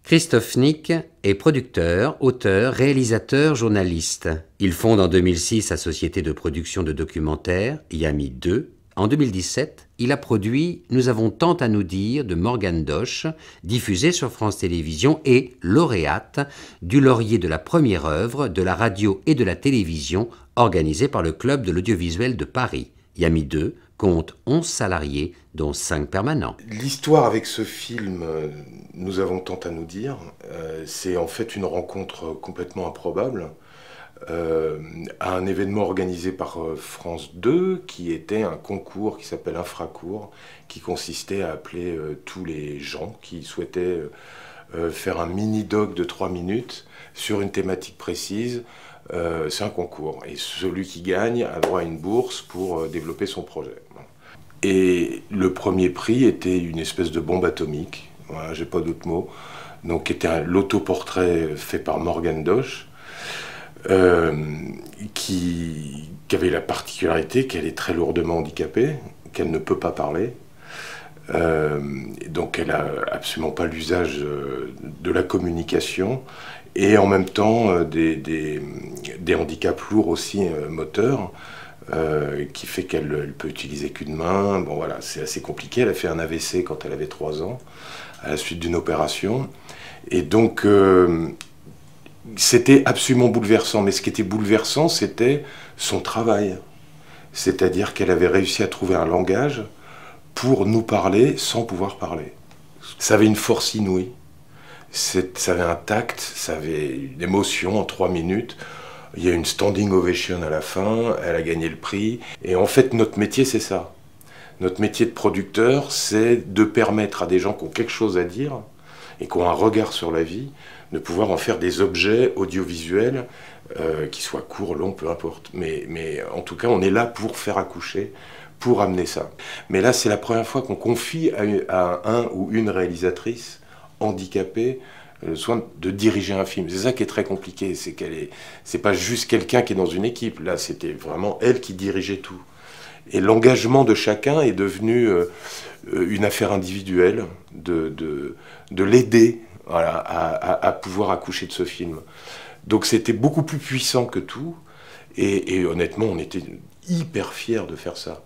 Christophe Nick est producteur, auteur, réalisateur, journaliste. Il fonde en 2006 sa société de production de documentaires, Yami 2. En 2017, il a produit Nous avons tant à nous dire de Morgane Doche, diffusé sur France Télévisions, et lauréate du laurier de la première œuvre de la radio et de la télévision organisée par le Club de l'audiovisuel de Paris. Yami 2 compte 11 salariés, dont 5 permanents. L'histoire avec ce film, Nous avons tant à nous dire, c'est en fait une rencontre complètement improbable à un événement organisé par France 2, qui était un concours qui s'appelle Infracours, qui consistait à appeler tous les gens qui souhaitaient faire un mini-doc de 3 minutes sur une thématique précise. C'est un concours, et celui qui gagne a droit à une bourse pour développer son projet. Et le premier prix était une espèce de bombe atomique, voilà, j'ai pas d'autre mot, donc était l'autoportrait fait par Morgane Doche, qui avait la particularité qu'elle est très lourdement handicapée, qu'elle ne peut pas parler, donc elle a absolument pas l'usage de la communication, et en même temps des handicaps lourds aussi moteurs, qui fait qu'elle peut utiliser qu'une main. Bon voilà, c'est assez compliqué. Elle a fait un AVC quand elle avait 3 ans, à la suite d'une opération. Et donc, c'était absolument bouleversant. Mais ce qui était bouleversant, c'était son travail. C'est-à-dire qu'elle avait réussi à trouver un langage pour nous parler sans pouvoir parler. Ça avait une force inouïe. Ça avait un tact, ça avait une émotion en 3 minutes. Il y a une standing ovation à la fin, elle a gagné le prix. Et en fait, notre métier, c'est ça. Notre métier de producteur, c'est de permettre à des gens qui ont quelque chose à dire et qui ont un regard sur la vie, de pouvoir en faire des objets audiovisuels, qui soient courts, longs, peu importe. Mais en tout cas, on est là pour faire accoucher, pour amener ça. Mais là, c'est la première fois qu'on confie à un ou une réalisatrice handicapée le soin de diriger un film. C'est ça qui est très compliqué, c'est pas juste quelqu'un qui est dans une équipe. Là, c'était vraiment elle qui dirigeait tout. Et l'engagement de chacun est devenu une affaire individuelle, de l'aider, voilà, à pouvoir accoucher de ce film. Donc c'était beaucoup plus puissant que tout, et honnêtement, on était hyper fiers de faire ça.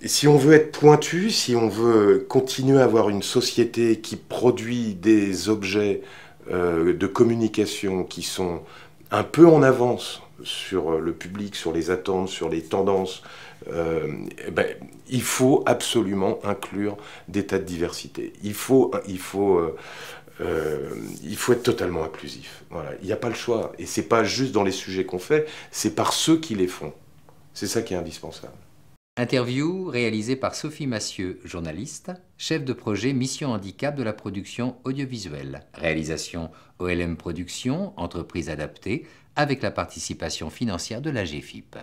Et si on veut être pointu, si on veut continuer à avoir une société qui produit des objets de communication qui sont un peu en avance sur le public, sur les attentes, sur les tendances, il faut absolument inclure des tas de diversité. Il faut être totalement inclusif. Voilà. Il n'y a pas le choix. Et c'est pas juste dans les sujets qu'on fait, c'est par ceux qui les font. C'est ça qui est indispensable. Interview réalisée par Sophie Massieu, journaliste, chef de projet Mission Handicap de la production audiovisuelle. Réalisation OLM Productions, entreprise adaptée, avec la participation financière de la GFIP.